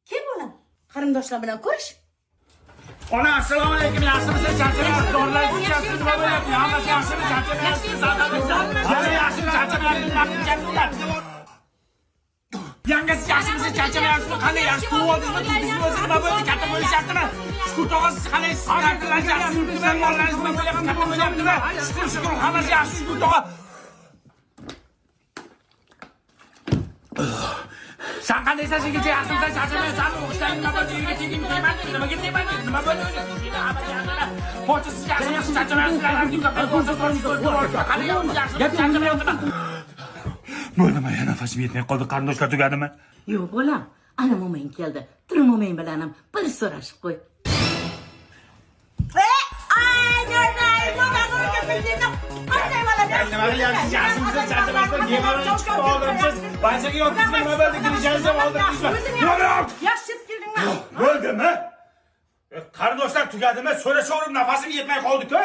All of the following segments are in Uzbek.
Kim bo'lan? Qarindoshlar bilan ko'rish. Ona, assalomu alaykum. Yaxshimisiz? Charchamayapsiz? Dorilar ichayapsiz? Nima bo'lyapti? Hammasi yaxshimi? Charchamayapsiz? Hali yaxshimi? Charchamayapsiz? Yangasi yaxshimisiz? Charchamayapsizmi? Qanday yaxshi turib oldingizmi? Tuzdingizmi? O'zi nima bo'ldi? Katta bo'lishyaptimi? Shukur tog'a, siz qanday sizlarni yaxshi yurtibsiz? Mollaringiz nima bo'lyapti? Katta bo'lyaptimi? Shukur, hammasi yaxshi. Shukur tog'a. Sen qandaysan? Sengacha yaxshimisan? Charchamayapsanmi? O'qishdan nima bo'ldi? Uyga tegim tegmadi. Nimaga tegmadi? Nima bo'ldi o'zi? Pochasiz yaxshimisiz? Charchamayapsizlar? Bo'ldimi? Nafasim yetmay qoldi. Qarindoshlar tugadimi? Yo'q, bo'lam. Ana mo'min keldi. Tur mo'min bilan ham bir so'rashib qo'y. Nima qilyapsiz? Yaxshimisiz? Charchamayapsiz? Yemalni chiqib oldiribsiz. Banchaga yotibsiz. Nima bo'ldi? Dilijangizga oldirdingizmi? Yaxshi keldingmi? Bo'ldimi? Qarindoshlar tugadimi? So'rashaverib nafasim yetmay qoldi-ku.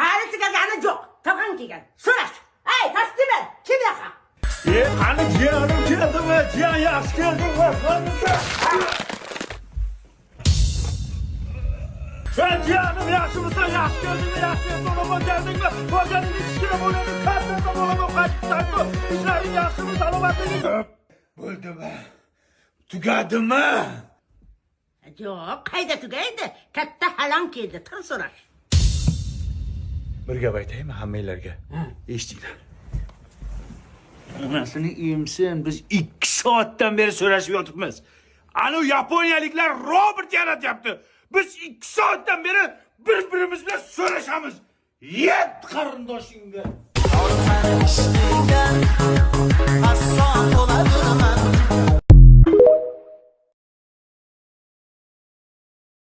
Hali tugagani yo'q. Tog'am kelgan. So'rash. Ey, tasdiqlan. Kim yaqa? Qani jiyanim keldimi? Jiyan yaxshi keldingmi? Jiyanim yaxshimisan? Yaxshi keldingmi? Yaxshi so'rab keldingmi? Bo'lganing kichkina bo'ladi, katta bo'ladi, qaytsan-ku. Ishlaring yaxshimi? Salomatliging? Bo'ldimi? Tugadimi? Yo'q, qayda tugaydi? Katta halon keldi. Tur so'rash. Bir gap aytaymi hammanglarga? Eshitinglar. Onasini emsin, biz 2 soatdan beri so'rashib yotibmiz. Ana yaponiyaliklar robot yaratyapti. Biz 2 soatdan beri bir-birimiz bilan so'rashamiz. Yet qarindoshingga.